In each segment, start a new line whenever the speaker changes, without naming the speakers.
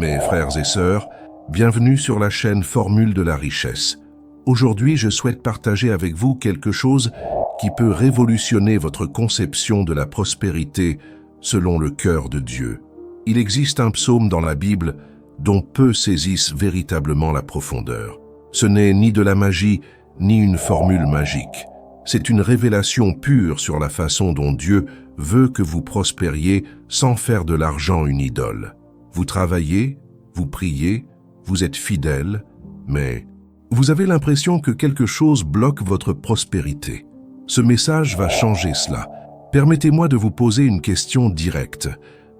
Mes frères et sœurs, bienvenue sur la chaîne Formule de la Richesse. Aujourd'hui, je souhaite partager avec vous quelque chose qui peut révolutionner votre conception de la prospérité selon le cœur de Dieu. Il existe un psaume dans la Bible dont peu saisissent véritablement la profondeur. Ce n'est ni de la magie, ni une formule magique. C'est une révélation pure sur la façon dont Dieu veut que vous prospériez sans faire de l'argent une idole. Vous travaillez, vous priez, vous êtes fidèle, mais vous avez l'impression que quelque chose bloque votre prospérité. Ce message va changer cela. Permettez-moi de vous poser une question directe.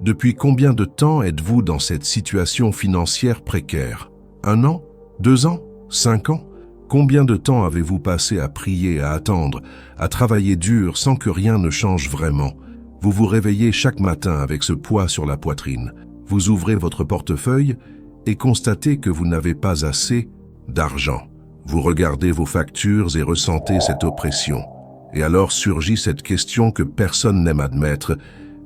Depuis combien de temps êtes-vous dans cette situation financière précaire? 1 an? 2 ans? 5 ans? Combien de temps avez-vous passé à prier, à attendre, à travailler dur sans que rien ne change vraiment? Vous vous réveillez chaque matin avec ce poids sur la poitrine. Vous ouvrez votre portefeuille et constatez que vous n'avez pas assez d'argent. Vous regardez vos factures et ressentez cette oppression. Et alors surgit cette question que personne n'aime admettre,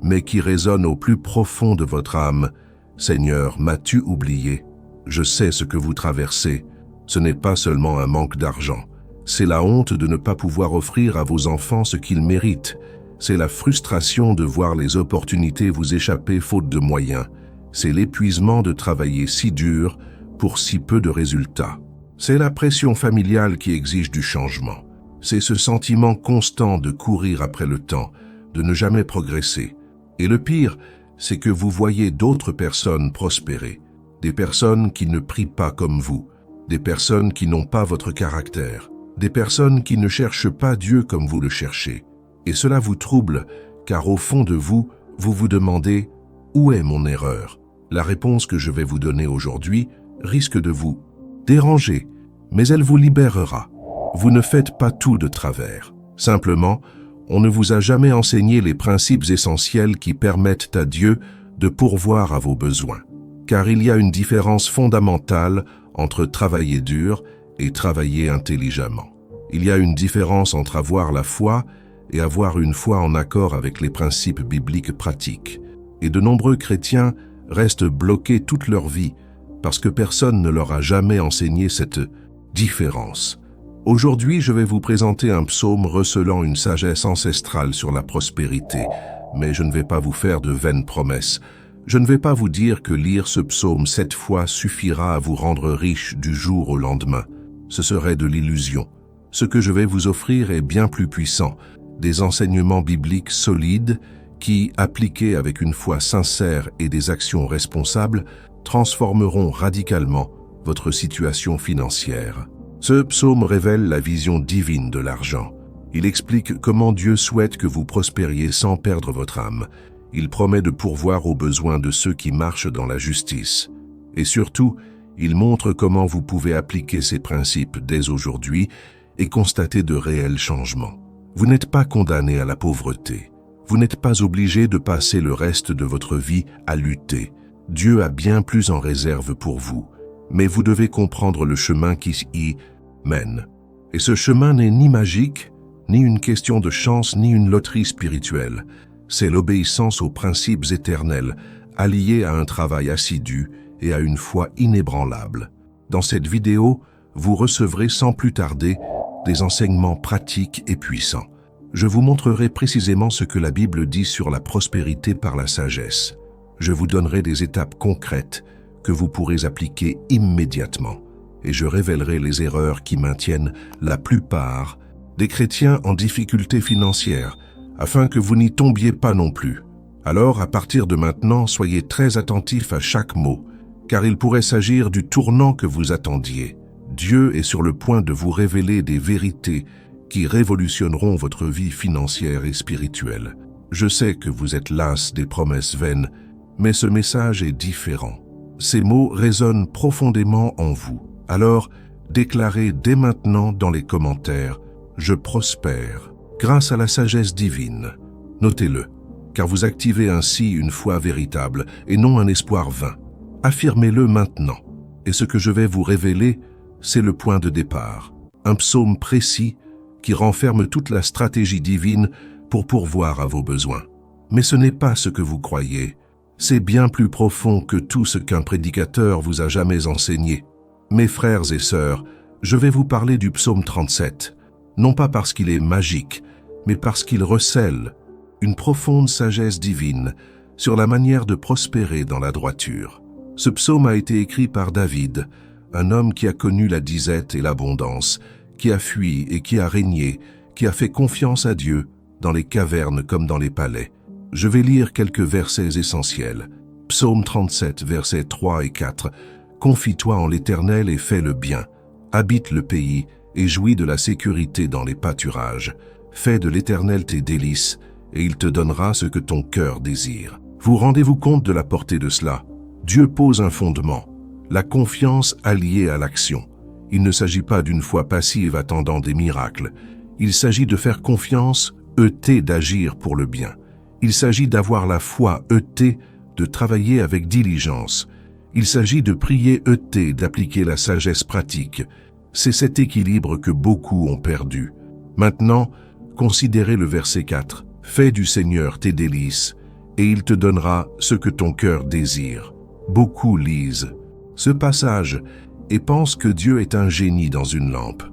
mais qui résonne au plus profond de votre âme. « Seigneur, m'as-tu oublié? Je sais ce que vous traversez. Ce n'est pas seulement un manque d'argent. C'est la honte de ne pas pouvoir offrir à vos enfants ce qu'ils méritent. C'est la frustration de voir les opportunités vous échapper faute de moyens. C'est l'épuisement de travailler si dur pour si peu de résultats. C'est la pression familiale qui exige du changement. C'est ce sentiment constant de courir après le temps, de ne jamais progresser. Et le pire, c'est que vous voyez d'autres personnes prospérer. Des personnes qui ne prient pas comme vous. Des personnes qui n'ont pas votre caractère. Des personnes qui ne cherchent pas Dieu comme vous le cherchez. Et cela vous trouble, car au fond de vous, vous vous demandez « Où est mon erreur ?» La réponse que je vais vous donner aujourd'hui risque de vous déranger, mais elle vous libérera. Vous ne faites pas tout de travers. Simplement, on ne vous a jamais enseigné les principes essentiels qui permettent à Dieu de pourvoir à vos besoins. Car il y a une différence fondamentale entre travailler dur et travailler intelligemment. Il y a une différence entre avoir la foi et avoir une foi en accord avec les principes bibliques pratiques. Et de nombreux chrétiens restent bloqués toute leur vie parce que personne ne leur a jamais enseigné cette différence. Aujourd'hui, je vais vous présenter un psaume recelant une sagesse ancestrale sur la prospérité, mais je ne vais pas vous faire de vaines promesses. Je ne vais pas vous dire que lire ce psaume 7 fois suffira à vous rendre riche du jour au lendemain. Ce serait de l'illusion. Ce que je vais vous offrir est bien plus puissant, des enseignements bibliques solides qui, appliqués avec une foi sincère et des actions responsables, transformeront radicalement votre situation financière. Ce psaume révèle la vision divine de l'argent. Il explique comment Dieu souhaite que vous prospériez sans perdre votre âme. Il promet de pourvoir aux besoins de ceux qui marchent dans la justice. Et surtout, il montre comment vous pouvez appliquer ces principes dès aujourd'hui et constater de réels changements. Vous n'êtes pas condamné à la pauvreté. Vous n'êtes pas obligé de passer le reste de votre vie à lutter. Dieu a bien plus en réserve pour vous. Mais vous devez comprendre le chemin qui y mène. Et ce chemin n'est ni magique, ni une question de chance, ni une loterie spirituelle. C'est l'obéissance aux principes éternels, alliés à un travail assidu et à une foi inébranlable. Dans cette vidéo, vous recevrez sans plus tarder des enseignements pratiques et puissants. Je vous montrerai précisément ce que la Bible dit sur la prospérité par la sagesse. Je vous donnerai des étapes concrètes que vous pourrez appliquer immédiatement. Et je révélerai les erreurs qui maintiennent la plupart des chrétiens en difficulté financière, afin que vous n'y tombiez pas non plus. Alors, à partir de maintenant, soyez très attentifs à chaque mot, car il pourrait s'agir du tournant que vous attendiez. Dieu est sur le point de vous révéler des vérités qui révolutionneront votre vie financière et spirituelle. Je sais que vous êtes las des promesses vaines, mais ce message est différent. Ces mots résonnent profondément en vous. Alors, déclarez dès maintenant dans les commentaires « Je prospère » grâce à la sagesse divine. Notez-le, car vous activez ainsi une foi véritable et non un espoir vain. Affirmez-le maintenant. Et ce que je vais vous révéler, c'est le point de départ. Un psaume précis qui renferme toute la stratégie divine pour pourvoir à vos besoins. Mais ce n'est pas ce que vous croyez. C'est bien plus profond que tout ce qu'un prédicateur vous a jamais enseigné. Mes frères et sœurs, je vais vous parler du psaume 37, non pas parce qu'il est magique, mais parce qu'il recèle une profonde sagesse divine sur la manière de prospérer dans la droiture. Ce psaume a été écrit par David, un homme qui a connu la disette et l'abondance, qui a fui et qui a régné, qui a fait confiance à Dieu dans les cavernes comme dans les palais. Je vais lire quelques versets essentiels. Psaume 37, versets 3 et 4. « Confie-toi en l'Éternel et fais le bien. Habite le pays et jouis de la sécurité dans les pâturages. Fais de l'Éternel tes délices, et il te donnera ce que ton cœur désire. » Vous rendez-vous compte de la portée de cela? Dieu pose un fondement, la confiance alliée à l'action. Il ne s'agit pas d'une foi passive attendant des miracles. Il s'agit de faire confiance, d'agir pour le bien. Il s'agit d'avoir la foi, de travailler avec diligence. Il s'agit de prier, d'appliquer la sagesse pratique. C'est cet équilibre que beaucoup ont perdu. Maintenant, considérez le verset 4. « Fais du Seigneur tes délices, et il te donnera ce que ton cœur désire. » Beaucoup lisent ce passage et pensent que Dieu est un génie dans une lampe.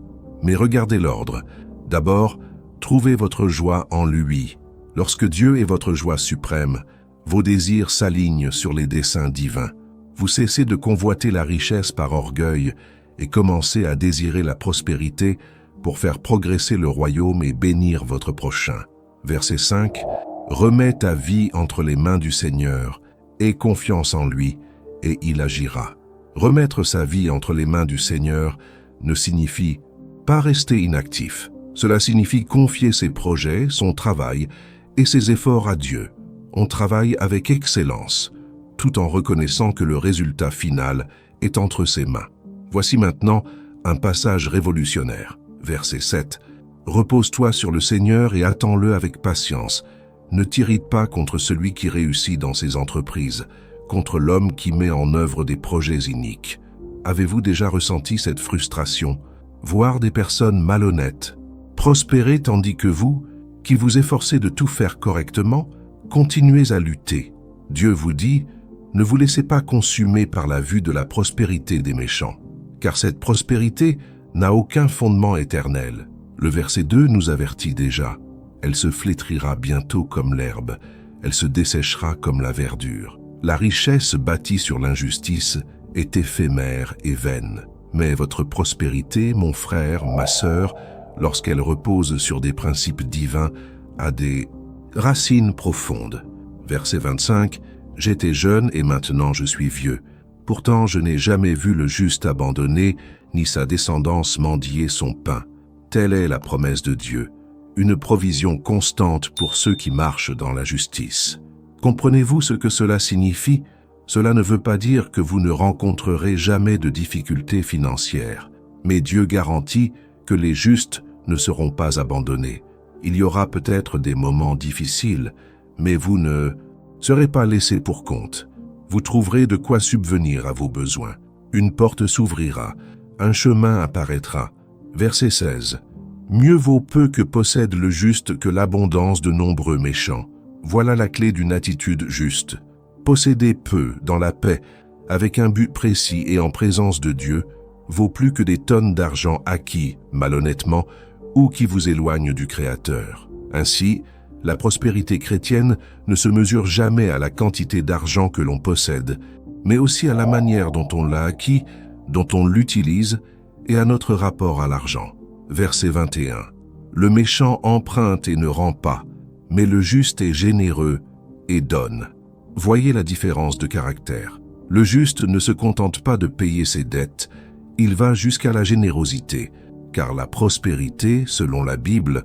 Mais regardez l'ordre. D'abord, trouvez votre joie en lui. Lorsque Dieu est votre joie suprême, vos désirs s'alignent sur les desseins divins. Vous cessez de convoiter la richesse par orgueil et commencez à désirer la prospérité pour faire progresser le royaume et bénir votre prochain. Verset 5. « Remets ta vie entre les mains du Seigneur, aie confiance en lui, et il agira. » Remettre sa vie entre les mains du Seigneur ne signifie pas rester inactif. Cela signifie confier ses projets, son travail et ses efforts à Dieu. On travaille avec excellence, tout en reconnaissant que le résultat final est entre ses mains. Voici maintenant un passage révolutionnaire. Verset 7. « Repose-toi sur le Seigneur et attends-le avec patience. Ne t'irrite pas contre celui qui réussit dans ses entreprises, contre l'homme qui met en œuvre des projets iniques. » Avez-vous déjà ressenti cette frustration? Voir des personnes malhonnêtes prospérer tandis que vous, qui vous efforcez de tout faire correctement, continuez à lutter. Dieu vous dit, ne vous laissez pas consumer par la vue de la prospérité des méchants, car cette prospérité n'a aucun fondement éternel. Le verset 2 nous avertit déjà. Elle se flétrira bientôt comme l'herbe, elle se desséchera comme la verdure. La richesse bâtie sur l'injustice est éphémère et vaine. Mais votre prospérité, mon frère, ma sœur, lorsqu'elle repose sur des principes divins, a des racines profondes. Verset 25, « J'étais jeune et maintenant je suis vieux. Pourtant je n'ai jamais vu le juste abandonné, ni sa descendance mendier son pain. Telle est la promesse de Dieu, une provision constante pour ceux qui marchent dans la justice. » Comprenez-vous ce que cela signifie? Cela ne veut pas dire que vous ne rencontrerez jamais de difficultés financières, mais Dieu garantit que les justes ne seront pas abandonnés. Il y aura peut-être des moments difficiles, mais vous ne serez pas laissés pour compte. Vous trouverez de quoi subvenir à vos besoins. Une porte s'ouvrira, un chemin apparaîtra. Verset 16. « Mieux vaut peu que possède le juste que l'abondance de nombreux méchants. » Voilà la clé d'une attitude juste. Posséder peu dans la paix, avec un but précis et en présence de Dieu, vaut plus que des tonnes d'argent acquis malhonnêtement ou qui vous éloignent du Créateur. Ainsi, la prospérité chrétienne ne se mesure jamais à la quantité d'argent que l'on possède, mais aussi à la manière dont on l'a acquis, dont on l'utilise et à notre rapport à l'argent. Verset 21. « Le méchant emprunte et ne rend pas, mais le juste est généreux et donne. » Voyez la différence de caractère. Le juste ne se contente pas de payer ses dettes, il va jusqu'à la générosité, car la prospérité, selon la Bible,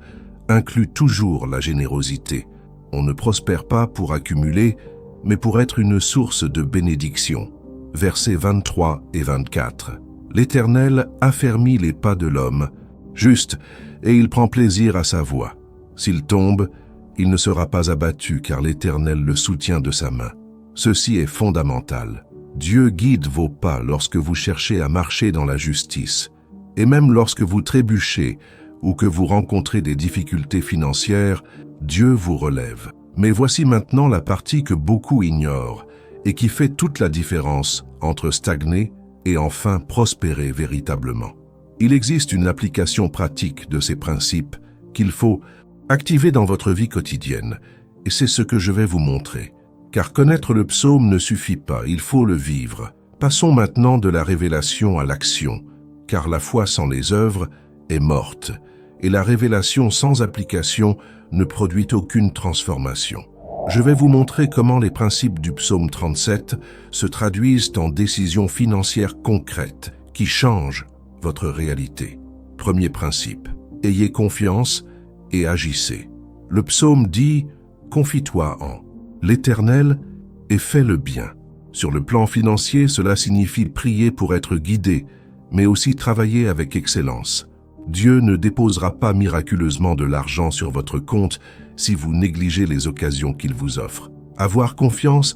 inclut toujours la générosité. On ne prospère pas pour accumuler, mais pour être une source de bénédiction. Versets 23 et 24. « L'Éternel affermit les pas de l'homme, juste, et il prend plaisir à sa voie. S'il tombe, il ne sera pas abattu, car l'Éternel le soutient de sa main. » Ceci est fondamental. Dieu guide vos pas lorsque vous cherchez à marcher dans la justice. Et même lorsque vous trébuchez ou que vous rencontrez des difficultés financières, Dieu vous relève. Mais voici maintenant la partie que beaucoup ignorent. et qui fait toute la différence entre stagner et enfin prospérer véritablement. Il existe une application pratique de ces principes qu'il faut activer dans votre vie quotidienne, et c'est ce que je vais vous montrer. Car connaître le psaume ne suffit pas, il faut le vivre. Passons maintenant de la révélation à l'action, car la foi sans les œuvres est morte, et la révélation sans application ne produit aucune transformation. Je vais vous montrer comment les principes du psaume 37 se traduisent en décisions financières concrètes qui changent votre réalité. Premier principe, ayez confiance et agissez. Le psaume dit « Confie-toi en l'Éternel et fais le bien ». Sur le plan financier, cela signifie prier pour être guidé, mais aussi travailler avec excellence. Dieu ne déposera pas miraculeusement de l'argent sur votre compte si vous négligez les occasions qu'il vous offre. Avoir confiance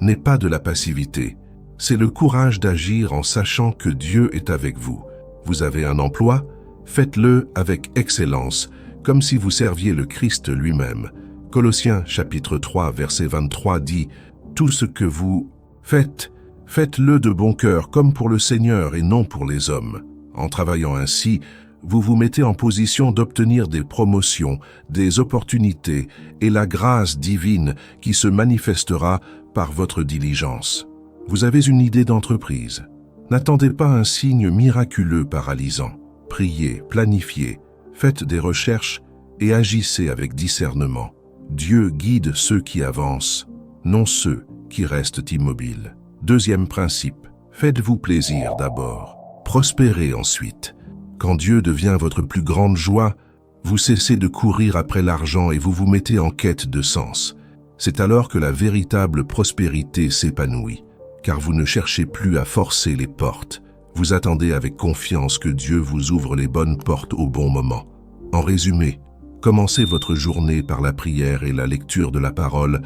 n'est pas de la passivité, c'est le courage d'agir en sachant que Dieu est avec vous. Vous avez un emploi, faites-le avec excellence, comme si vous serviez le Christ lui-même. Colossiens chapitre 3, verset 23 dit « Tout ce que vous faites, faites-le de bon cœur, comme pour le Seigneur et non pour les hommes. » En travaillant ainsi, vous vous mettez en position d'obtenir des promotions, des opportunités et la grâce divine qui se manifestera par votre diligence. Vous avez une idée d'entreprise. N'attendez pas un signe miraculeux paralysant. Priez, planifiez, faites des recherches et agissez avec discernement. Dieu guide ceux qui avancent, non ceux qui restent immobiles. Deuxième principe, faites-vous plaisir d'abord, prospérez ensuite. Quand Dieu devient votre plus grande joie, vous cessez de courir après l'argent et vous vous mettez en quête de sens. C'est alors que la véritable prospérité s'épanouit, car vous ne cherchez plus à forcer les portes. Vous attendez avec confiance que Dieu vous ouvre les bonnes portes au bon moment. En résumé, commencez votre journée par la prière et la lecture de la parole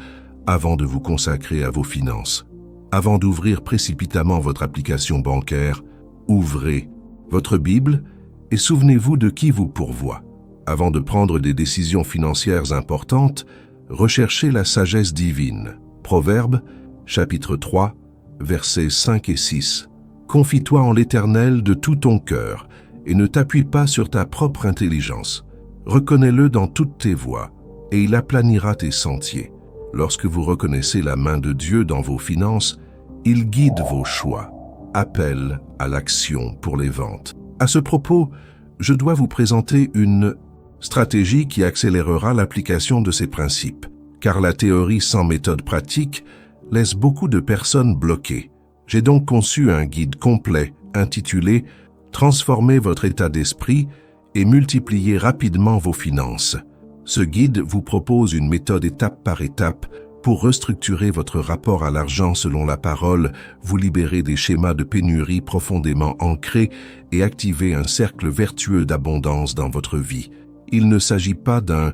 avant de vous consacrer à vos finances. Avant d'ouvrir précipitamment votre application bancaire, ouvrez votre Bible et souvenez-vous de qui vous pourvoit. Avant de prendre des décisions financières importantes, recherchez la sagesse divine. Proverbes, chapitre 3, versets 5 et 6. Confie-toi en l'Éternel de tout ton cœur et ne t'appuie pas sur ta propre intelligence. Reconnais-le dans toutes tes voies et il aplanira tes sentiers. Lorsque vous reconnaissez la main de Dieu dans vos finances, il guide vos choix. Appel à l'action pour les ventes. À ce propos, je dois vous présenter une stratégie qui accélérera l'application de ces principes, car la théorie sans méthode pratique laisse beaucoup de personnes bloquées. J'ai donc conçu un guide complet intitulé « Transformez votre état d'esprit et multipliez rapidement vos finances ». Ce guide vous propose une méthode étape par étape pour restructurer votre rapport à l'argent selon la parole, vous libérer des schémas de pénurie profondément ancrés et activer un cercle vertueux d'abondance dans votre vie. Il ne s'agit pas d'un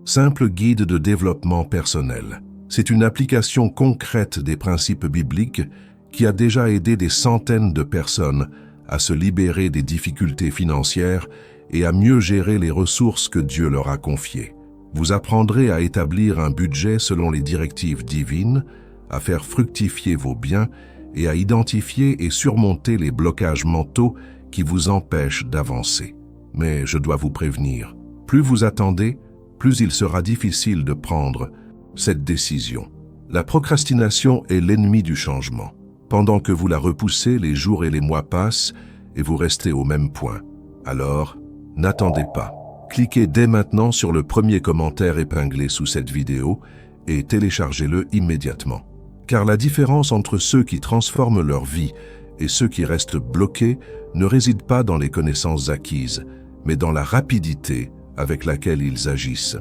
simple guide de développement personnel. C'est une application concrète des principes bibliques qui a déjà aidé des centaines de personnes à se libérer des difficultés financières et à mieux gérer les ressources que Dieu leur a confiées. Vous apprendrez à établir un budget selon les directives divines, à faire fructifier vos biens et à identifier et surmonter les blocages mentaux qui vous empêchent d'avancer. Mais je dois vous prévenir, plus vous attendez, plus il sera difficile de prendre cette décision. La procrastination est l'ennemi du changement. Pendant que vous la repoussez, les jours et les mois passent et vous restez au même point. Alors, n'attendez pas. Cliquez dès maintenant sur le premier commentaire épinglé sous cette vidéo et téléchargez-le immédiatement. Car la différence entre ceux qui transforment leur vie et ceux qui restent bloqués ne réside pas dans les connaissances acquises, mais dans la rapidité avec laquelle ils agissent.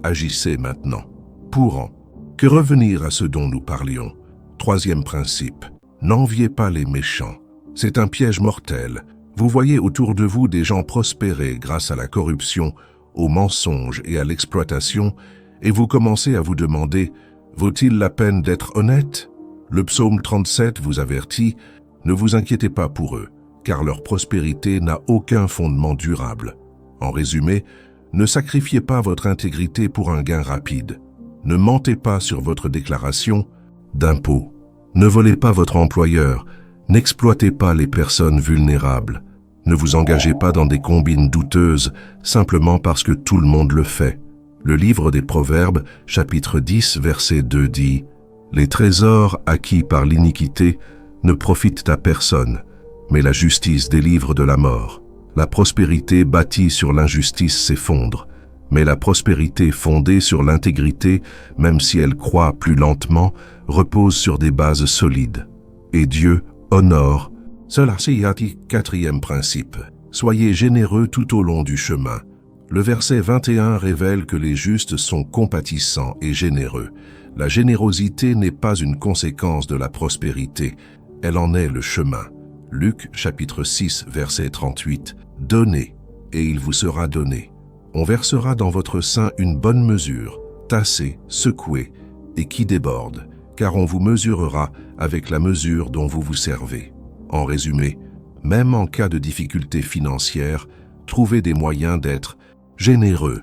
Agissez maintenant. Pour que revenir à ce dont nous parlions. Troisième principe, n'enviez pas les méchants. C'est un piège mortel. Vous voyez autour de vous des gens prospérer grâce à la corruption, au mensonge et à l'exploitation, et vous commencez à vous demander « Vaut-il la peine d'être honnête ?» Le psaume 37 vous avertit « Ne vous inquiétez pas pour eux, car leur prospérité n'a aucun fondement durable. » En résumé, ne sacrifiez pas votre intégrité pour un gain rapide. Ne mentez pas sur votre déclaration d'impôt. Ne volez pas votre employeur, n'exploitez pas les personnes vulnérables. Ne vous engagez pas dans des combines douteuses simplement parce que tout le monde le fait. Le livre des Proverbes, chapitre 10, verset 2 dit « Les trésors acquis par l'iniquité ne profitent à personne, mais la justice délivre de la mort. La prospérité bâtie sur l'injustice s'effondre, mais la prospérité fondée sur l'intégrité, même si elle croît plus lentement, repose sur des bases solides. Et Dieu honore. » Cela, c'est le quatrième principe. Soyez généreux tout au long du chemin. Le verset 21 révèle que les justes sont compatissants et généreux. La générosité n'est pas une conséquence de la prospérité, elle en est le chemin. Luc chapitre 6 verset 38. Donnez, et il vous sera donné. On versera dans votre sein une bonne mesure, tassée, secouée, et qui déborde, car on vous mesurera avec la mesure dont vous vous servez. En résumé, même en cas de difficultés financières, trouvez des moyens d'être généreux.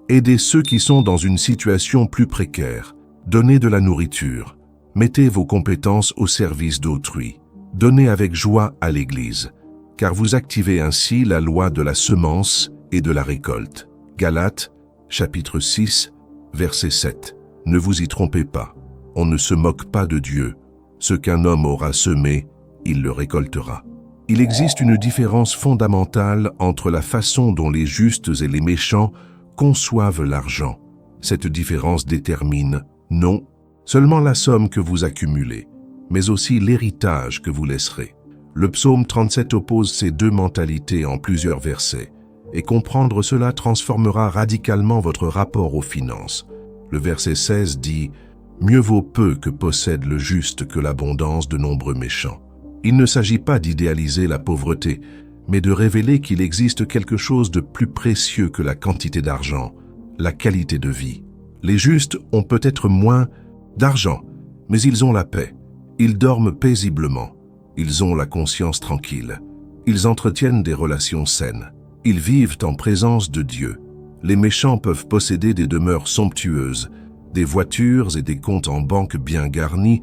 Aidez ceux qui sont dans une situation plus précaire. Donnez de la nourriture. Mettez vos compétences au service d'autrui. Donnez avec joie à l'Église, car vous activez ainsi la loi de la semence et de la récolte. Galates, chapitre 6, verset 7. Ne vous y trompez pas, on ne se moque pas de Dieu. Ce qu'un homme aura semé, il le récoltera. Il existe une différence fondamentale entre la façon dont les justes et les méchants conçoivent l'argent. Cette différence détermine, non seulement la somme que vous accumulez, mais aussi l'héritage que vous laisserez. Le psaume 37 oppose ces deux mentalités en plusieurs versets, et comprendre cela transformera radicalement votre rapport aux finances. Le verset 16 dit « Mieux vaut peu que possède le juste que l'abondance de nombreux méchants ». Il ne s'agit pas d'idéaliser la pauvreté, mais de révéler qu'il existe quelque chose de plus précieux que la quantité d'argent, la qualité de vie. Les justes ont peut-être moins d'argent, mais ils ont la paix. Ils dorment paisiblement. Ils ont la conscience tranquille. Ils entretiennent des relations saines. Ils vivent en présence de Dieu. Les méchants peuvent posséder des demeures somptueuses, des voitures et des comptes en banque bien garnis,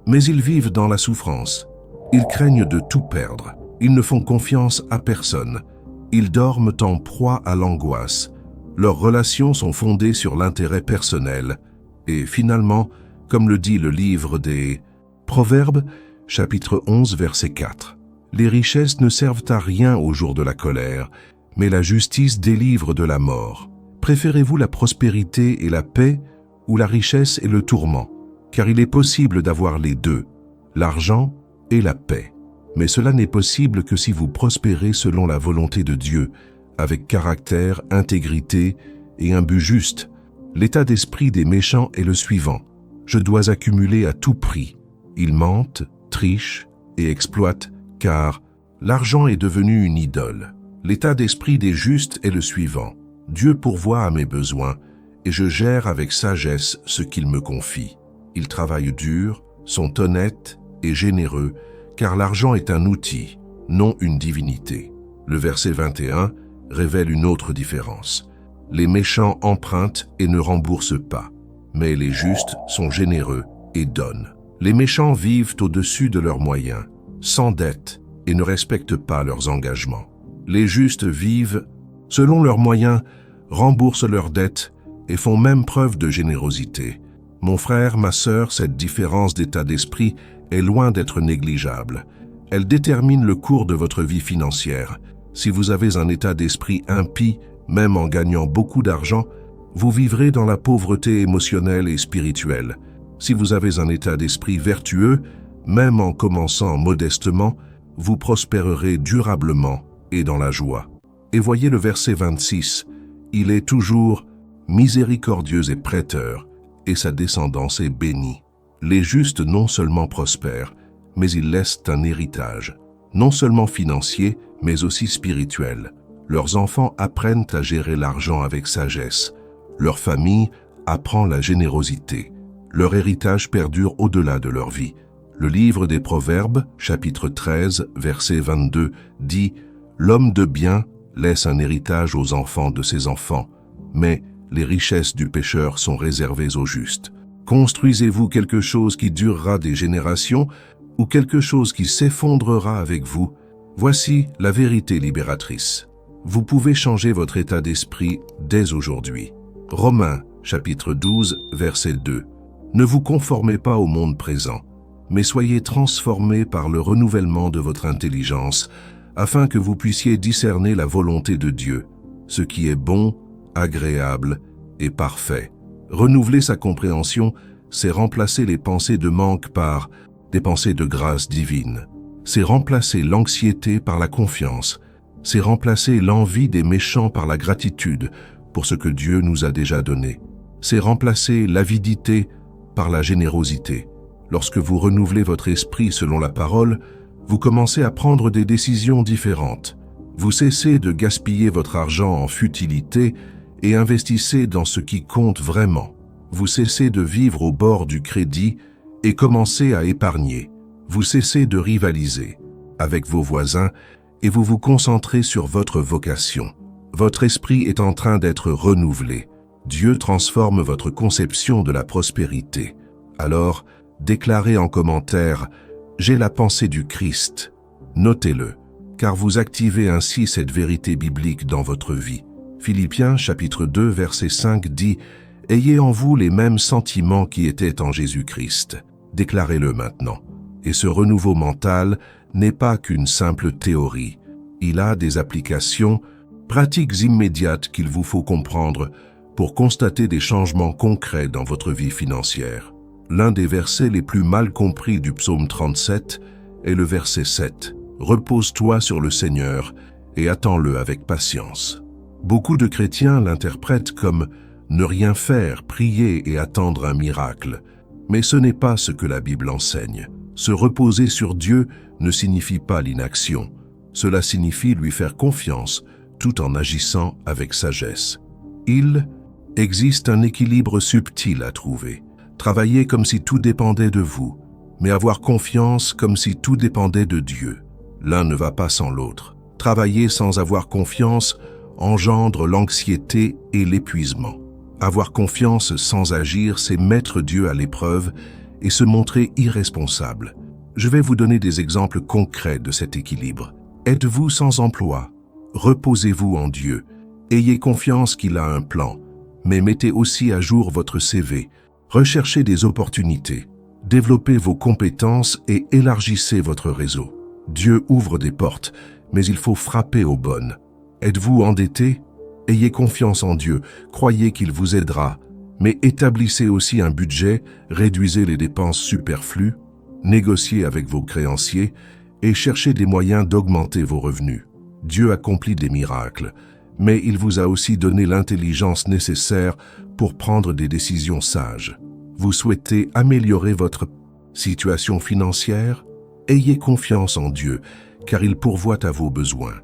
mais ils vivent dans la souffrance. Ils craignent de tout perdre. Ils ne font confiance à personne. Ils dorment en proie à l'angoisse. Leurs relations sont fondées sur l'intérêt personnel. Et finalement, comme le dit le livre des Proverbes, chapitre 11, verset 4, les richesses ne servent à rien au jour de la colère, mais la justice délivre de la mort. Préférez-vous la prospérité et la paix ou la richesse et le tourment? Car il est possible d'avoir les deux, l'argent et la paix. Mais cela n'est possible que si vous prospérez selon la volonté de Dieu, avec caractère, intégrité et un but juste. L'état d'esprit des méchants est le suivant. Je dois accumuler à tout prix. Ils mentent, trichent et exploitent, car l'argent est devenu une idole. L'état d'esprit des justes est le suivant. Dieu pourvoit à mes besoins, et je gère avec sagesse ce qu'il me confie. Ils travaillent dur, sont honnêtes et généreux, car l'argent est un outil, non une divinité. Le verset 21 révèle une autre différence. Les méchants empruntent et ne remboursent pas, mais les justes sont généreux et donnent. Les méchants vivent au-dessus de leurs moyens, sans dette, et ne respectent pas leurs engagements. Les justes vivent selon leurs moyens, remboursent leurs dettes et font même preuve de générosité. Mon frère, ma sœur, cette différence d'état d'esprit est loin d'être négligeable. Elle détermine le cours de votre vie financière. Si vous avez un état d'esprit impie, même en gagnant beaucoup d'argent, vous vivrez dans la pauvreté émotionnelle et spirituelle. Si vous avez un état d'esprit vertueux, même en commençant modestement, vous prospérerez durablement et dans la joie. Et voyez le verset 26, il est toujours miséricordieux et prêteur, et sa descendance est bénie. Les justes non seulement prospèrent, mais ils laissent un héritage, non seulement financier, mais aussi spirituel. Leurs enfants apprennent à gérer l'argent avec sagesse. Leur famille apprend la générosité. Leur héritage perdure au-delà de leur vie. Le livre des Proverbes, chapitre 13, verset 22, dit « L'homme de bien laisse un héritage aux enfants de ses enfants, mais les richesses du pécheur sont réservées aux justes. » Construisez-vous quelque chose qui durera des générations ou quelque chose qui s'effondrera avec vous? Voici la vérité libératrice. Vous pouvez changer votre état d'esprit dès aujourd'hui. Romains, chapitre 12, verset 2. Ne vous conformez pas au monde présent, mais soyez transformés par le renouvellement de votre intelligence, afin que vous puissiez discerner la volonté de Dieu, ce qui est bon, agréable et parfait. Renouveler sa compréhension, c'est remplacer les pensées de manque par des pensées de grâce divine. C'est remplacer l'anxiété par la confiance. C'est remplacer l'envie des méchants par la gratitude pour ce que Dieu nous a déjà donné. C'est remplacer l'avidité par la générosité. Lorsque vous renouvelez votre esprit selon la parole, vous commencez à prendre des décisions différentes. Vous cessez de gaspiller votre argent en futilité et investissez dans ce qui compte vraiment. Vous cessez de vivre au bord du crédit et commencez à épargner. Vous cessez de rivaliser avec vos voisins et vous vous concentrez sur votre vocation. Votre esprit est en train d'être renouvelé. Dieu transforme votre conception de la prospérité. Alors, déclarez en commentaire « J'ai la pensée du Christ ». Notez-le, car vous activez ainsi cette vérité biblique dans votre vie. Philippiens chapitre 2 verset 5 dit « Ayez en vous les mêmes sentiments qui étaient en Jésus-Christ ». Déclarez-le maintenant. Et ce renouveau mental n'est pas qu'une simple théorie. Il a des applications, pratiques immédiates qu'il vous faut comprendre pour constater des changements concrets dans votre vie financière. L'un des versets les plus mal compris du psaume 37 est le verset 7. « Repose-toi sur le Seigneur et attends-le avec patience ». Beaucoup de chrétiens l'interprètent comme « ne rien faire, prier et attendre un miracle ». Mais ce n'est pas ce que la Bible enseigne. Se reposer sur Dieu ne signifie pas l'inaction. Cela signifie lui faire confiance tout en agissant avec sagesse. Il existe un équilibre subtil à trouver. Travailler comme si tout dépendait de vous, mais avoir confiance comme si tout dépendait de Dieu. L'un ne va pas sans l'autre. Travailler sans avoir confiance engendre l'anxiété et l'épuisement. Avoir confiance sans agir, c'est mettre Dieu à l'épreuve et se montrer irresponsable. Je vais vous donner des exemples concrets de cet équilibre. Êtes-vous sans emploi? Reposez-vous en Dieu. Ayez confiance qu'il a un plan, mais mettez aussi à jour votre CV. Recherchez des opportunités. Développez vos compétences et élargissez votre réseau. Dieu ouvre des portes, mais il faut frapper aux bonnes. Êtes-vous endetté? Ayez confiance en Dieu, croyez qu'il vous aidera, mais établissez aussi un budget, réduisez les dépenses superflues, négociez avec vos créanciers et cherchez des moyens d'augmenter vos revenus. Dieu accomplit des miracles, mais il vous a aussi donné l'intelligence nécessaire pour prendre des décisions sages. Vous souhaitez améliorer votre situation financière? Ayez confiance en Dieu, car il pourvoit à vos besoins.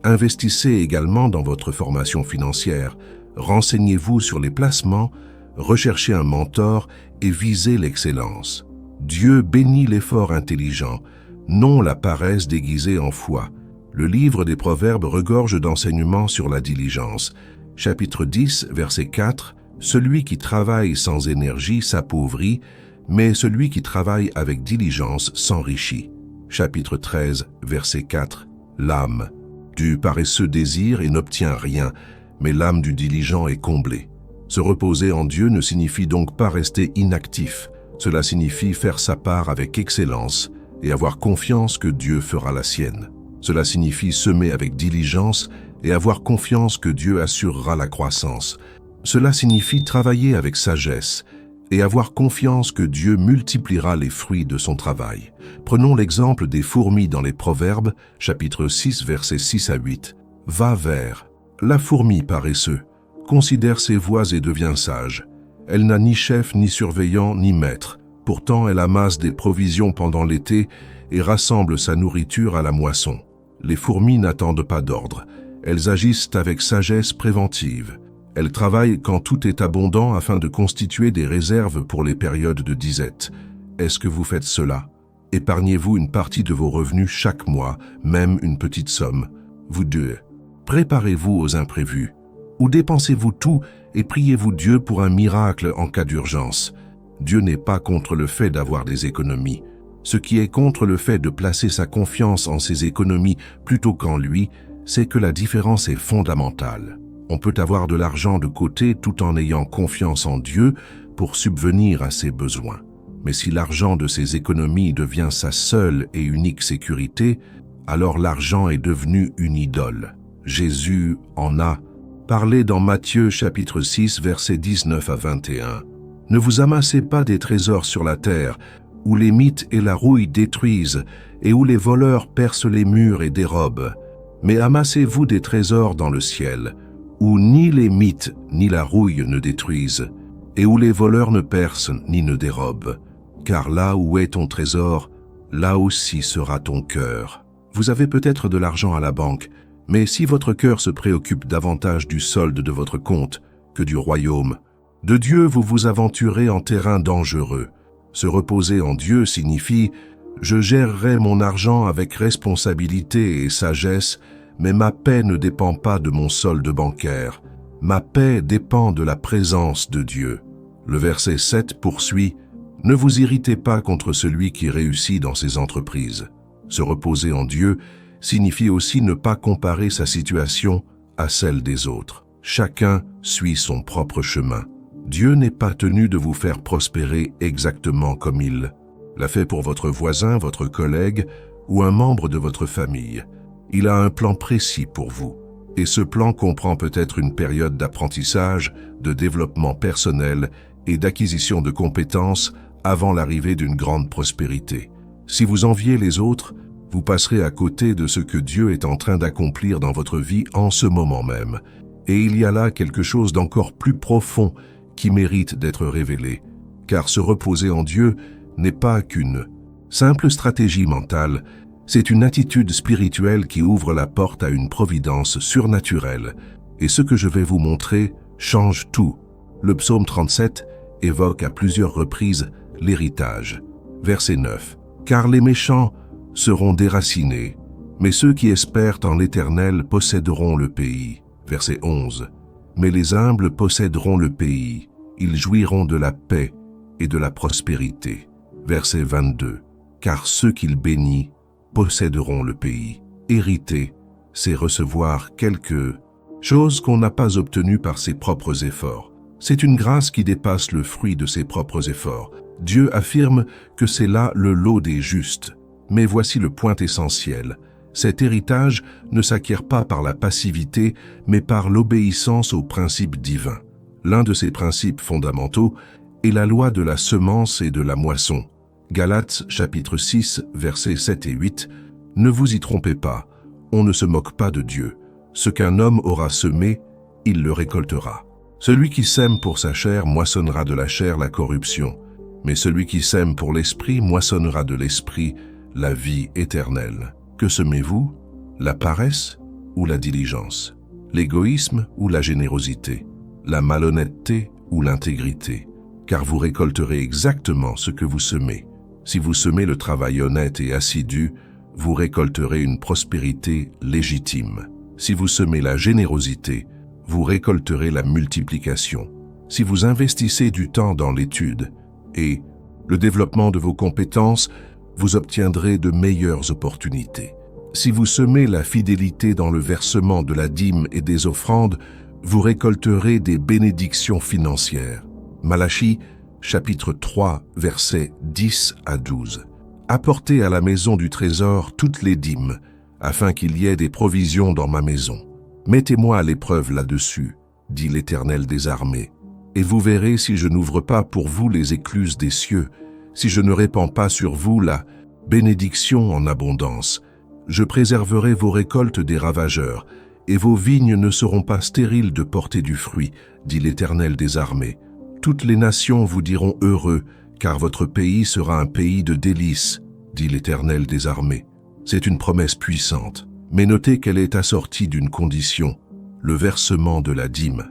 Investissez également dans votre formation financière, renseignez-vous sur les placements, recherchez un mentor et visez l'excellence. Dieu bénit l'effort intelligent, non la paresse déguisée en foi. Le livre des Proverbes regorge d'enseignements sur la diligence. Chapitre 10, verset 4, « Celui qui travaille sans énergie s'appauvrit, mais celui qui travaille avec diligence s'enrichit. » Chapitre 13, verset 4, « L'âme du paresseux désire et n'obtient rien, mais l'âme du diligent est comblée. » Se reposer en Dieu ne signifie donc pas rester inactif. Cela signifie faire sa part avec excellence et avoir confiance que Dieu fera la sienne. Cela signifie semer avec diligence et avoir confiance que Dieu assurera la croissance. Cela signifie travailler avec sagesse et avoir confiance que Dieu multipliera les fruits de son travail. Prenons l'exemple des fourmis dans les Proverbes, chapitre 6, versets 6 à 8. « Va vers la fourmi paresseuse, considère ses voies et devient sage. Elle n'a ni chef, ni surveillant, ni maître. Pourtant elle amasse des provisions pendant l'été et rassemble sa nourriture à la moisson. Les fourmis n'attendent pas d'ordre. Elles agissent avec sagesse préventive. Elles travaillent quand tout est abondant afin de constituer des réserves pour les périodes de disette. Est-ce que vous faites cela? Épargnez-vous une partie de vos revenus chaque mois, même une petite somme. Vous deux, préparez-vous aux imprévus. Ou dépensez-vous tout et priez-vous Dieu pour un miracle en cas d'urgence. Dieu n'est pas contre le fait d'avoir des économies. Ce qui est contre le fait de placer sa confiance en ses économies plutôt qu'en lui, c'est que la différence est fondamentale. On peut avoir de l'argent de côté tout en ayant confiance en Dieu pour subvenir à ses besoins. Mais si l'argent de ses économies devient sa seule et unique sécurité, alors l'argent est devenu une idole. Jésus en a parlé dans Matthieu chapitre 6, versets 19 à 21. « Ne vous amassez pas des trésors sur la terre, où les mites et la rouille détruisent, et où les voleurs percent les murs et dérobent. Mais amassez-vous des trésors dans le ciel, où ni les mites ni la rouille ne détruisent, et où les voleurs ne percent ni ne dérobent. Car là où est ton trésor, là aussi sera ton cœur. » Vous avez peut-être de l'argent à la banque, mais si votre cœur se préoccupe davantage du solde de votre compte que du royaume, de Dieu vous vous aventurez en terrain dangereux. Se reposer en Dieu signifie « Je gérerai mon argent avec responsabilité et sagesse, mais ma paix ne dépend pas de mon solde bancaire. Ma paix dépend de la présence de Dieu. » Le verset 7 poursuit « Ne vous irritez pas contre celui qui réussit dans ses entreprises. » Se reposer en Dieu signifie aussi ne pas comparer sa situation à celle des autres. Chacun suit son propre chemin. Dieu n'est pas tenu de vous faire prospérer exactement comme il l'a fait pour votre voisin, votre collègue ou un membre de votre famille. Il a un plan précis pour vous. Et ce plan comprend peut-être une période d'apprentissage, de développement personnel et d'acquisition de compétences avant l'arrivée d'une grande prospérité. Si vous enviez les autres, vous passerez à côté de ce que Dieu est en train d'accomplir dans votre vie en ce moment même. Et il y a là quelque chose d'encore plus profond qui mérite d'être révélé, car se reposer en Dieu n'est pas qu'une simple stratégie mentale, c'est une attitude spirituelle qui ouvre la porte à une providence surnaturelle. Et ce que je vais vous montrer change tout. Le psaume 37 évoque à plusieurs reprises l'héritage. Verset 9. « Car les méchants seront déracinés, mais ceux qui espèrent en l'Éternel posséderont le pays. » Verset 11. « Mais les humbles posséderont le pays, ils jouiront de la paix et de la prospérité. » Verset 22. « Car ceux qu'il bénit posséderont le pays. » Hériter, c'est recevoir quelque chose qu'on n'a pas obtenu par ses propres efforts. C'est une grâce qui dépasse le fruit de ses propres efforts. Dieu affirme que c'est là le lot des justes. Mais voici le point essentiel. Cet héritage ne s'acquiert pas par la passivité, mais par l'obéissance aux principes divins. L'un de ces principes fondamentaux est la loi de la semence et de la moisson. Galates chapitre 6, versets 7 et 8. « Ne vous y trompez pas, on ne se moque pas de Dieu. Ce qu'un homme aura semé, il le récoltera. Celui qui sème pour sa chair moissonnera de la chair la corruption. Mais celui qui sème pour l'esprit moissonnera de l'esprit la vie éternelle. Que semez-vous? La paresse ou la diligence? L'égoïsme ou la générosité? La malhonnêteté ou l'intégrité? Car vous récolterez exactement ce que vous semez. Si vous semez le travail honnête et assidu, vous récolterez une prospérité légitime. Si vous semez la générosité, vous récolterez la multiplication. Si vous investissez du temps dans l'étude et le développement de vos compétences, vous obtiendrez de meilleures opportunités. Si vous semez la fidélité dans le versement de la dîme et des offrandes, vous récolterez des bénédictions financières. Malachie, chapitre 3, versets 10 à 12. Apportez à la maison du trésor toutes les dîmes, afin qu'il y ait des provisions dans ma maison. Mettez-moi à l'épreuve là-dessus, dit l'Éternel des armées, et vous verrez si je n'ouvre pas pour vous les écluses des cieux, si je ne répands pas sur vous la bénédiction en abondance. Je préserverai vos récoltes des ravageurs, et vos vignes ne seront pas stériles de porter du fruit, dit l'Éternel des armées. Toutes les nations vous diront heureux, car votre pays sera un pays de délices, dit l'Éternel des armées. C'est une promesse puissante, mais notez qu'elle est assortie d'une condition, le versement de la dîme.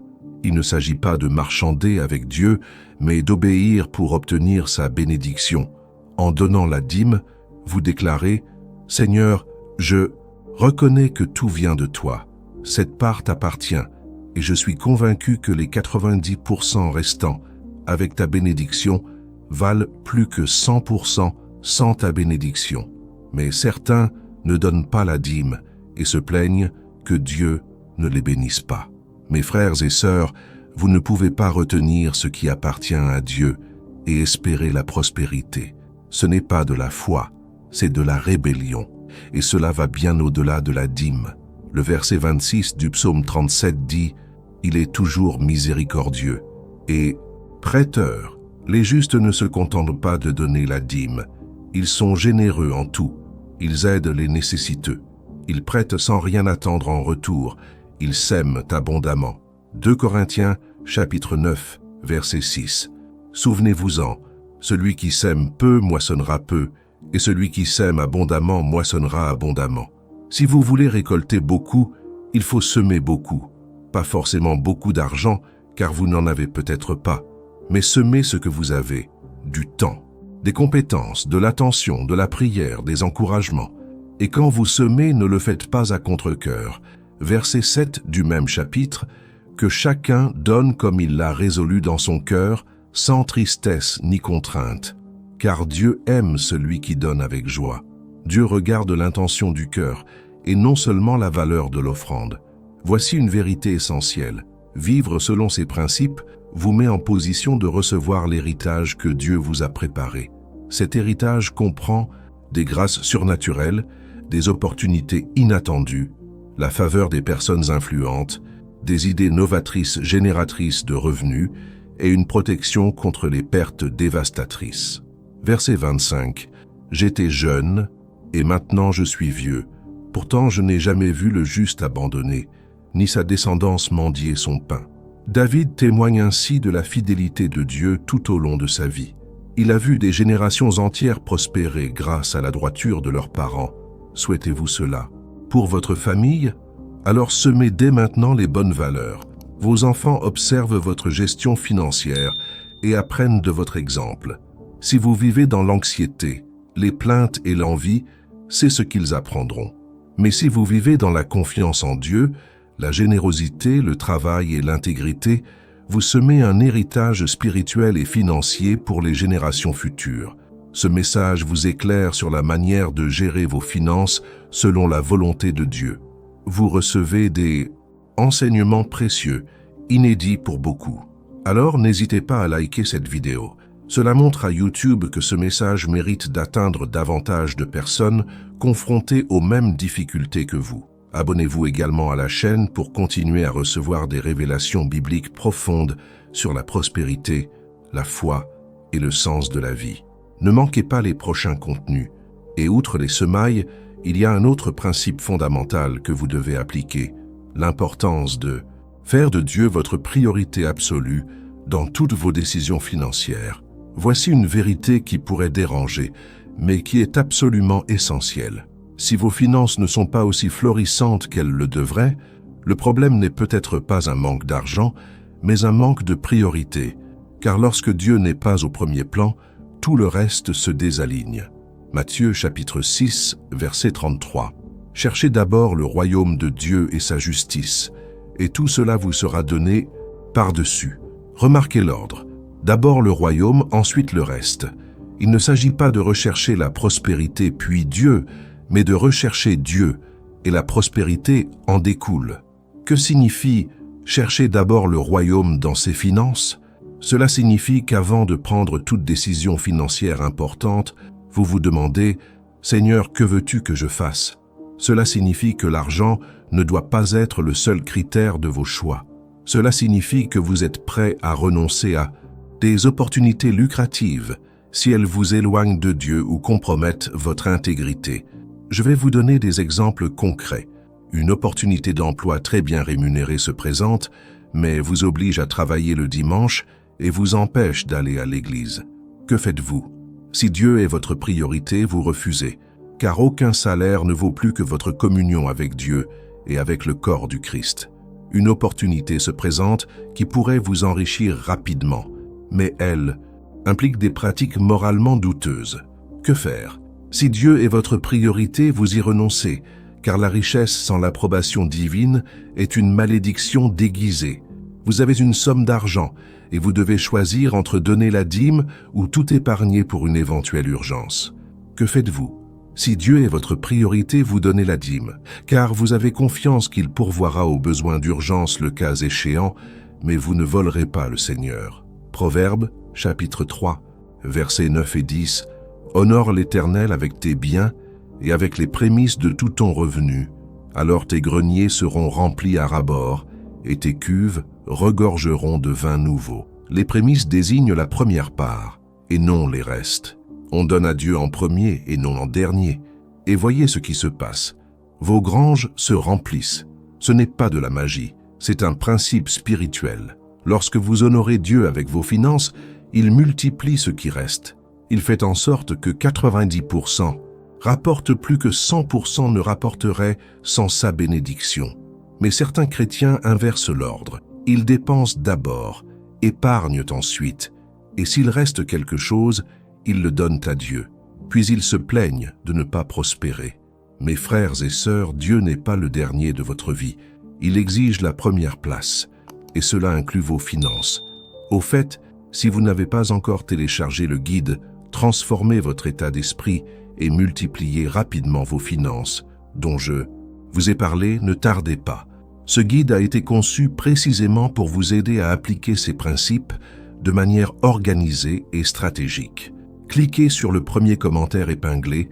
Il ne s'agit pas de marchander avec Dieu, mais d'obéir pour obtenir sa bénédiction. En donnant la dîme, vous déclarez « Seigneur, je reconnais que tout vient de toi. Cette part t'appartient, et je suis convaincu que les 90% restants, avec ta bénédiction, valent plus que 100% sans ta bénédiction. Mais certains ne donnent pas la dîme et se plaignent que Dieu ne les bénisse pas. Mes frères et sœurs, vous ne pouvez pas retenir ce qui appartient à Dieu et espérer la prospérité. Ce n'est pas de la foi, c'est de la rébellion. Et cela va bien au-delà de la dîme. Le verset 26 du psaume 37 dit « Il est toujours miséricordieux et prêteur. Les justes ne se contentent pas de donner la dîme. Ils sont généreux en tout. Ils aident les nécessiteux. Ils prêtent sans rien attendre en retour. Ils sèment abondamment. » 2 Corinthiens, chapitre 9, verset 6. Souvenez-vous-en, celui qui sème peu moissonnera peu, et celui qui sème abondamment moissonnera abondamment. Si vous voulez récolter beaucoup, il faut semer beaucoup. Pas forcément beaucoup d'argent, car vous n'en avez peut-être pas, mais semez ce que vous avez, du temps, des compétences, de l'attention, de la prière, des encouragements. Et quand vous semez, ne le faites pas à contre-cœur. Verset 7 du même chapitre, que chacun donne comme il l'a résolu dans son cœur, sans tristesse ni contrainte. Car Dieu aime celui qui donne avec joie. Dieu regarde l'intention du cœur, et non seulement la valeur de l'offrande. Voici une vérité essentielle. Vivre selon ces principes vous met en position de recevoir l'héritage que Dieu vous a préparé. Cet héritage comprend des grâces surnaturelles, des opportunités inattendues, la faveur des personnes influentes, des idées novatrices génératrices de revenus et une protection contre les pertes dévastatrices. Verset 25. « J'étais jeune, et maintenant je suis vieux. Pourtant je n'ai jamais vu le juste abandonné, ni sa descendance mendier son pain. » David témoigne ainsi de la fidélité de Dieu tout au long de sa vie. Il a vu des générations entières prospérer grâce à la droiture de leurs parents. Souhaitez-vous cela pour votre famille? Alors semez dès maintenant les bonnes valeurs. Vos enfants observent votre gestion financière et apprennent de votre exemple. Si vous vivez dans l'anxiété, les plaintes et l'envie, c'est ce qu'ils apprendront. Mais si vous vivez dans la confiance en Dieu, la générosité, le travail et l'intégrité, vous semez un héritage spirituel et financier pour les générations futures. Ce message vous éclaire sur la manière de gérer vos finances selon la volonté de Dieu. Vous recevez des enseignements précieux, inédits pour beaucoup. Alors n'hésitez pas à liker cette vidéo. Cela montre à YouTube que ce message mérite d'atteindre davantage de personnes confrontées aux mêmes difficultés que vous. Abonnez-vous également à la chaîne pour continuer à recevoir des révélations bibliques profondes sur la prospérité, la foi et le sens de la vie. Ne manquez pas les prochains contenus. Et outre les semailles, il y a un autre principe fondamental que vous devez appliquer, l'importance de faire de Dieu votre priorité absolue dans toutes vos décisions financières. Voici une vérité qui pourrait déranger, mais qui est absolument essentielle. Si vos finances ne sont pas aussi florissantes qu'elles le devraient, le problème n'est peut-être pas un manque d'argent, mais un manque de priorité, car lorsque Dieu n'est pas au premier plan, tout le reste se désaligne. Matthieu chapitre 6, verset 33. « Cherchez d'abord le royaume de Dieu et sa justice, et tout cela vous sera donné par-dessus. » Remarquez l'ordre. D'abord le royaume, ensuite le reste. Il ne s'agit pas de rechercher la prospérité puis Dieu, mais de rechercher Dieu, et la prospérité en découle. Que signifie chercher d'abord le royaume dans ses finances? Cela signifie qu'avant de prendre toute décision financière importante, vous vous demandez « Seigneur, que veux-tu que je fasse ?» Cela signifie que l'argent ne doit pas être le seul critère de vos choix. Cela signifie que vous êtes prêt à renoncer à des opportunités lucratives si elles vous éloignent de Dieu ou compromettent votre intégrité. Je vais vous donner des exemples concrets. Une opportunité d'emploi très bien rémunérée se présente, mais vous oblige à travailler le dimanche et vous empêche d'aller à l'église. Que faites-vous? Si Dieu est votre priorité, vous refusez, car aucun salaire ne vaut plus que votre communion avec Dieu et avec le corps du Christ. Une opportunité se présente qui pourrait vous enrichir rapidement, mais elle implique des pratiques moralement douteuses. Que faire? Si Dieu est votre priorité, vous y renoncez, car la richesse sans l'approbation divine est une malédiction déguisée. Vous avez une somme d'argent et vous devez choisir entre donner la dîme ou tout épargner pour une éventuelle urgence. Que faites-vous? Si Dieu est votre priorité, vous donnez la dîme, car vous avez confiance qu'il pourvoira aux besoins d'urgence le cas échéant, mais vous ne volerez pas le Seigneur. Proverbes, chapitre 3, versets 9 et 10. Honore l'Éternel avec tes biens et avec les prémices de tout ton revenu. Alors tes greniers seront remplis à ras-bord et tes cuves regorgeront de vin nouveau. Les prémices désignent la première part et non les restes. On donne à Dieu en premier et non en dernier. Et voyez ce qui se passe. Vos granges se remplissent. Ce n'est pas de la magie, c'est un principe spirituel. Lorsque vous honorez Dieu avec vos finances, il multiplie ce qui reste. Il fait en sorte que 90% rapporte plus que 100% ne rapporterait sans sa bénédiction. Mais certains chrétiens inversent l'ordre. Ils dépensent d'abord, épargnent ensuite, et s'il reste quelque chose, ils le donnent à Dieu. Puis ils se plaignent de ne pas prospérer. Mes frères et sœurs, Dieu n'est pas le dernier de votre vie. Il exige la première place, et cela inclut vos finances. Au fait, si vous n'avez pas encore téléchargé le guide, transformez votre état d'esprit et multipliez rapidement vos finances, dont je vous ai parlé, ne tardez pas. Ce guide a été conçu précisément pour vous aider à appliquer ces principes de manière organisée et stratégique. Cliquez sur le premier commentaire épinglé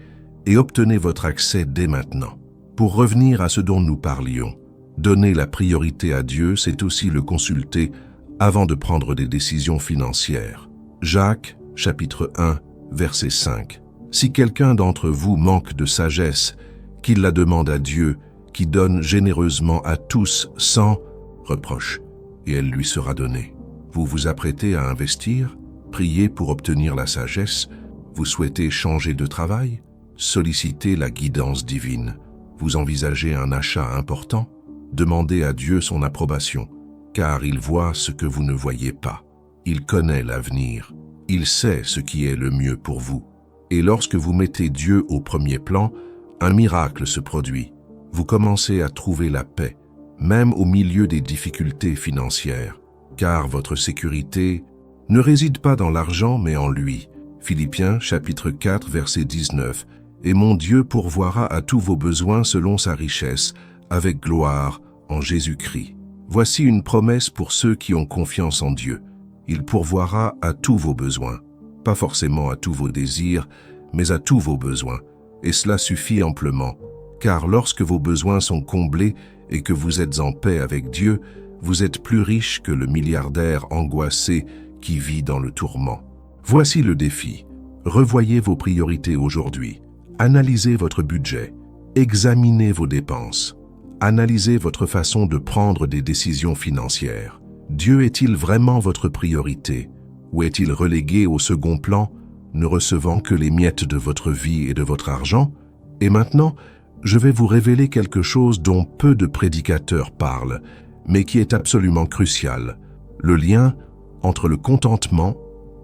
et obtenez votre accès dès maintenant. Pour revenir à ce dont nous parlions, donner la priorité à Dieu, c'est aussi le consulter avant de prendre des décisions financières. Jacques, chapitre 1, verset 5. Si quelqu'un d'entre vous manque de sagesse, qu'il la demande à Dieu, qui donne généreusement à tous sans reproche, et elle lui sera donnée. Vous vous apprêtez à investir? Priez pour obtenir la sagesse? Vous souhaitez changer de travail? Sollicitez la guidance divine. Vous envisagez un achat important? Demandez à Dieu son approbation, car il voit ce que vous ne voyez pas. Il connaît l'avenir. Il sait ce qui est le mieux pour vous. Et lorsque vous mettez Dieu au premier plan, un miracle se produit. Vous commencez à trouver la paix, même au milieu des difficultés financières, car votre sécurité ne réside pas dans l'argent, mais en lui. Philippiens, chapitre 4, verset 19. Et mon Dieu pourvoira à tous vos besoins selon sa richesse, avec gloire en Jésus-Christ. Voici une promesse pour ceux qui ont confiance en Dieu. Il pourvoira à tous vos besoins, pas forcément à tous vos désirs, mais à tous vos besoins. Et cela suffit amplement, car lorsque vos besoins sont comblés et que vous êtes en paix avec Dieu, vous êtes plus riche que le milliardaire angoissé qui vit dans le tourment. Voici le défi. Revoyez vos priorités aujourd'hui. Analysez votre budget. Examinez vos dépenses. Analysez votre façon de prendre des décisions financières. Dieu est-il vraiment votre priorité? Ou est-il relégué au second plan, ne recevant que les miettes de votre vie et de votre argent? Et maintenant, je vais vous révéler quelque chose dont peu de prédicateurs parlent, mais qui est absolument crucial. Le lien entre le contentement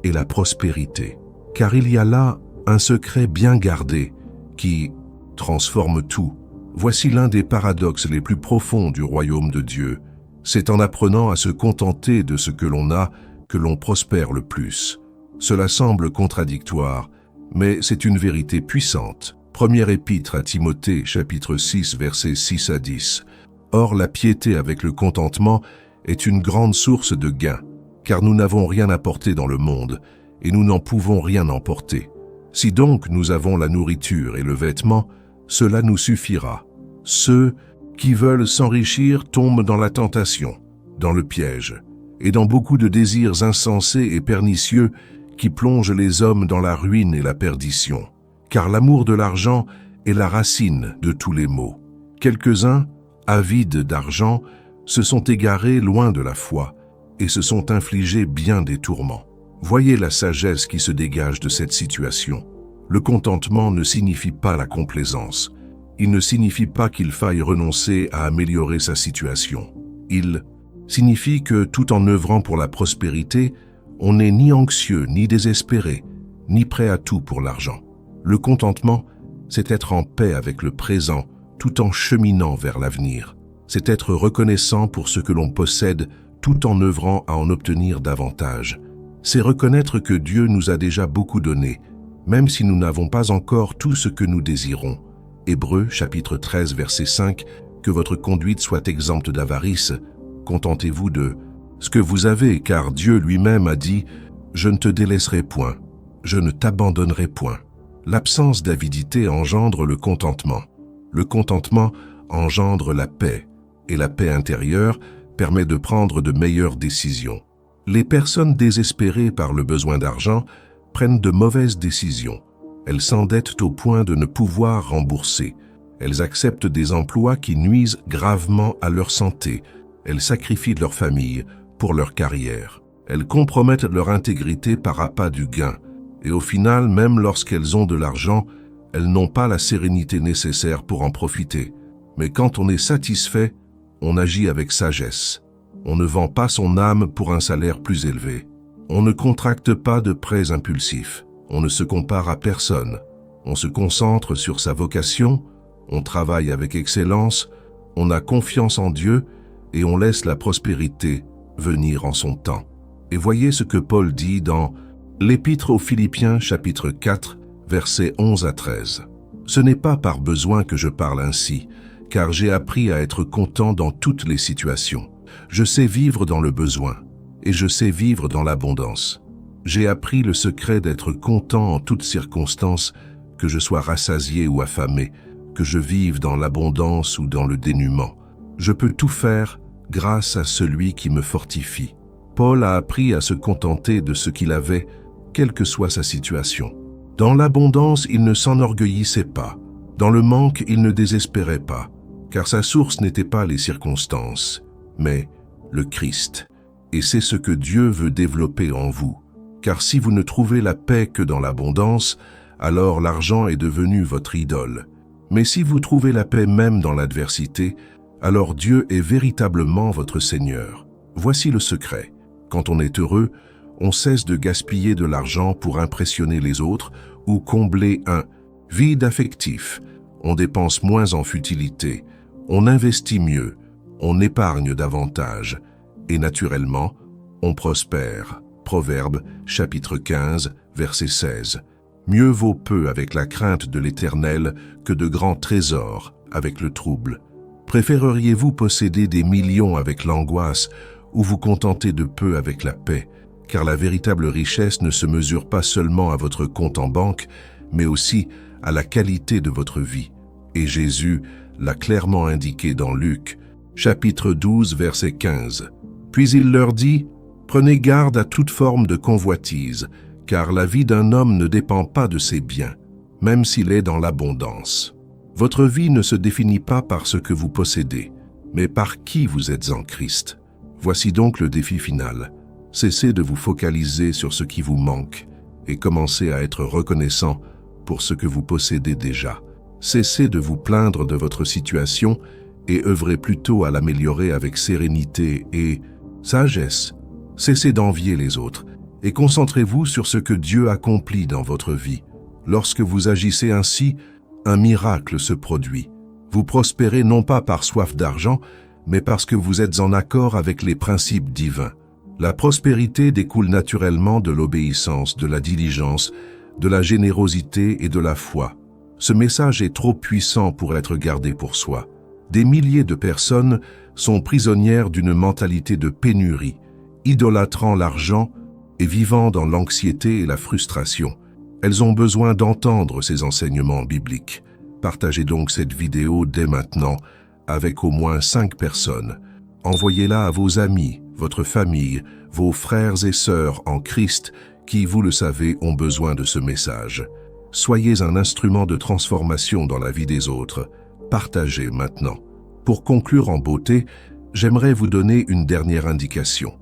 et la prospérité. Car il y a là un secret bien gardé qui transforme tout. Voici l'un des paradoxes les plus profonds du royaume de Dieu. C'est en apprenant à se contenter de ce que l'on a que l'on prospère le plus. Cela semble contradictoire, mais c'est une vérité puissante. Première épître à Timothée, chapitre 6, versets 6 à 10. Or, la piété avec le contentement est une grande source de gain, car nous n'avons rien apporté dans le monde, et nous n'en pouvons rien emporter. Si donc nous avons la nourriture et le vêtement, cela nous suffira. Ceux qui veulent s'enrichir tombent dans la tentation, dans le piège, et dans beaucoup de désirs insensés et pernicieux qui plongent les hommes dans la ruine et la perdition. Car l'amour de l'argent est la racine de tous les maux. Quelques-uns, avides d'argent, se sont égarés loin de la foi et se sont infligés bien des tourments. Voyez la sagesse qui se dégage de cette situation. Le contentement ne signifie pas la complaisance. Il ne signifie pas qu'il faille renoncer à améliorer sa situation. Il signifie que tout en œuvrant pour la prospérité, on n'est ni anxieux, ni désespéré, ni prêt à tout pour l'argent. Le contentement, c'est être en paix avec le présent tout en cheminant vers l'avenir. C'est être reconnaissant pour ce que l'on possède tout en œuvrant à en obtenir davantage. C'est reconnaître que Dieu nous a déjà beaucoup donné, même si nous n'avons pas encore tout ce que nous désirons. Hébreux, chapitre 13, verset 5, que votre conduite soit exempte d'avarice. Contentez-vous de ce que vous avez, car Dieu lui-même a dit « Je ne te délaisserai point, je ne t'abandonnerai point ». L'absence d'avidité engendre le contentement. Le contentement engendre la paix, et la paix intérieure permet de prendre de meilleures décisions. Les personnes désespérées par le besoin d'argent prennent de mauvaises décisions. Elles s'endettent au point de ne pouvoir rembourser. Elles acceptent des emplois qui nuisent gravement à leur santé. Elles sacrifient leur famille pour leur carrière. Elles compromettent leur intégrité par appât du gain. Et au final, même lorsqu'elles ont de l'argent, elles n'ont pas la sérénité nécessaire pour en profiter. Mais quand on est satisfait, on agit avec sagesse. On ne vend pas son âme pour un salaire plus élevé. On ne contracte pas de prêts impulsifs. On ne se compare à personne. On se concentre sur sa vocation, on travaille avec excellence, on a confiance en Dieu et on laisse la prospérité venir en son temps. Et voyez ce que Paul dit dans l'Épître aux Philippiens, chapitre 4, versets 11 à 13. « Ce n'est pas par besoin que je parle ainsi, car j'ai appris à être content dans toutes les situations. Je sais vivre dans le besoin, et je sais vivre dans l'abondance. J'ai appris le secret d'être content en toutes circonstances, que je sois rassasié ou affamé, que je vive dans l'abondance ou dans le dénuement. Je peux tout faire grâce à celui qui me fortifie. » Paul a appris à se contenter de ce qu'il avait, quelle que soit sa situation. Dans l'abondance, il ne s'enorgueillissait pas. Dans le manque, il ne désespérait pas, car sa source n'était pas les circonstances, mais le Christ. Et c'est ce que Dieu veut développer en vous. Car si vous ne trouvez la paix que dans l'abondance, alors l'argent est devenu votre idole. Mais si vous trouvez la paix même dans l'adversité, alors Dieu est véritablement votre Seigneur. Voici le secret. Quand on est heureux, on cesse de gaspiller de l'argent pour impressionner les autres ou combler un vide affectif. On dépense moins en futilité, on investit mieux, on épargne davantage et naturellement, on prospère. Proverbe, chapitre 15, verset 16. Mieux vaut peu avec la crainte de l'Éternel que de grands trésors avec le trouble. Préféreriez-vous posséder des millions avec l'angoisse ou vous contenter de peu avec la paix? Car la véritable richesse ne se mesure pas seulement à votre compte en banque, mais aussi à la qualité de votre vie. Et Jésus l'a clairement indiqué dans Luc, chapitre 12, verset 15. Puis il leur dit « Prenez garde à toute forme de convoitise, car la vie d'un homme ne dépend pas de ses biens, même s'il est dans l'abondance. Votre vie ne se définit pas par ce que vous possédez, mais par qui vous êtes en Christ. Voici donc le défi final. Cessez de vous focaliser sur ce qui vous manque et commencez à être reconnaissant pour ce que vous possédez déjà. Cessez de vous plaindre de votre situation et œuvrez plutôt à l'améliorer avec sérénité et sagesse. Cessez d'envier les autres et concentrez-vous sur ce que Dieu accomplit dans votre vie. Lorsque vous agissez ainsi, un miracle se produit. Vous prospérez non pas par soif d'argent, mais parce que vous êtes en accord avec les principes divins. La prospérité découle naturellement de l'obéissance, de la diligence, de la générosité et de la foi. Ce message est trop puissant pour être gardé pour soi. Des milliers de personnes sont prisonnières d'une mentalité de pénurie, idolâtrant l'argent et vivant dans l'anxiété et la frustration. Elles ont besoin d'entendre ces enseignements bibliques. Partagez donc cette vidéo dès maintenant avec au moins 5 personnes. Envoyez-la à vos amis, votre famille, vos frères et sœurs en Christ qui, vous le savez, ont besoin de ce message. Soyez un instrument de transformation dans la vie des autres. Partagez maintenant. Pour conclure en beauté, j'aimerais vous donner une dernière indication,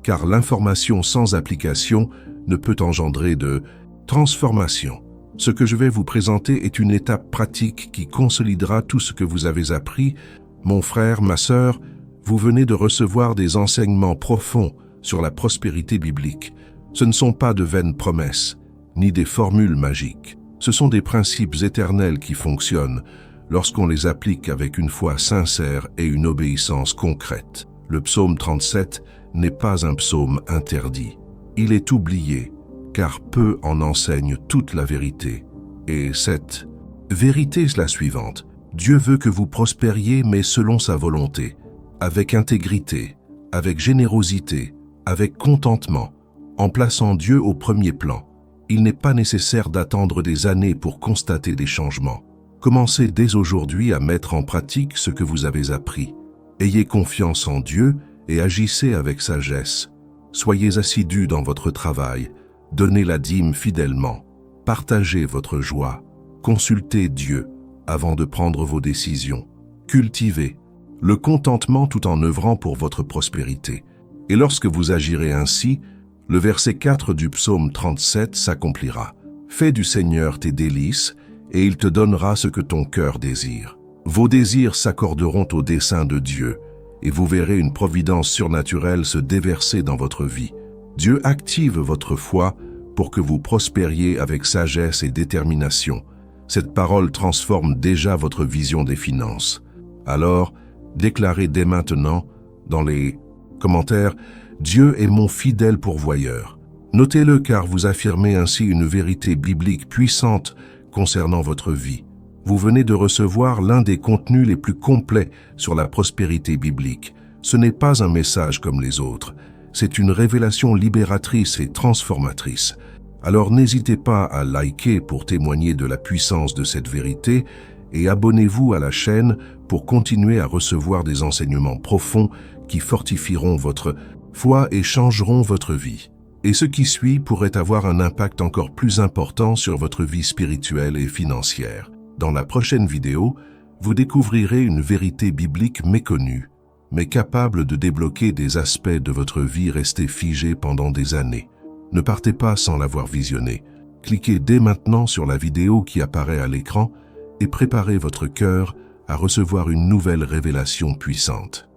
car l'information sans application ne peut engendrer de transformation. Ce que je vais vous présenter est une étape pratique qui consolidera tout ce que vous avez appris. Mon frère, ma sœur, vous venez de recevoir des enseignements profonds sur la prospérité biblique. Ce ne sont pas de vaines promesses, ni des formules magiques. Ce sont des principes éternels qui fonctionnent lorsqu'on les applique avec une foi sincère et une obéissance concrète. Le psaume 37, n'est pas un psaume interdit. Il est oublié, car peu en enseignent toute la vérité. Et cette vérité est la suivante. Dieu veut que vous prospériez, mais selon sa volonté, avec intégrité, avec générosité, avec contentement, en plaçant Dieu au premier plan. Il n'est pas nécessaire d'attendre des années pour constater des changements. Commencez dès aujourd'hui à mettre en pratique ce que vous avez appris. Ayez confiance en Dieu et agissez avec sagesse. Soyez assidus dans votre travail, donnez la dîme fidèlement, partagez votre joie, consultez Dieu avant de prendre vos décisions. Cultivez le contentement tout en œuvrant pour votre prospérité. Et lorsque vous agirez ainsi, le verset 4 du psaume 37 s'accomplira. Fais du Seigneur tes délices, et il te donnera ce que ton cœur désire. Vos désirs s'accorderont au dessein de Dieu, et vous verrez une providence surnaturelle se déverser dans votre vie. Dieu active votre foi pour que vous prospériez avec sagesse et détermination. Cette parole transforme déjà votre vision des finances. Alors, déclarez dès maintenant, dans les commentaires, « Dieu est mon fidèle pourvoyeur ». Notez-le car vous affirmez ainsi une vérité biblique puissante concernant votre vie. Vous venez de recevoir l'un des contenus les plus complets sur la prospérité biblique. Ce n'est pas un message comme les autres. C'est une révélation libératrice et transformatrice. Alors n'hésitez pas à liker pour témoigner de la puissance de cette vérité et abonnez-vous à la chaîne pour continuer à recevoir des enseignements profonds qui fortifieront votre foi et changeront votre vie. Et ce qui suit pourrait avoir un impact encore plus important sur votre vie spirituelle et financière. Dans la prochaine vidéo, vous découvrirez une vérité biblique méconnue, mais capable de débloquer des aspects de votre vie restés figés pendant des années. Ne partez pas sans l'avoir visionné. Cliquez dès maintenant sur la vidéo qui apparaît à l'écran et préparez votre cœur à recevoir une nouvelle révélation puissante.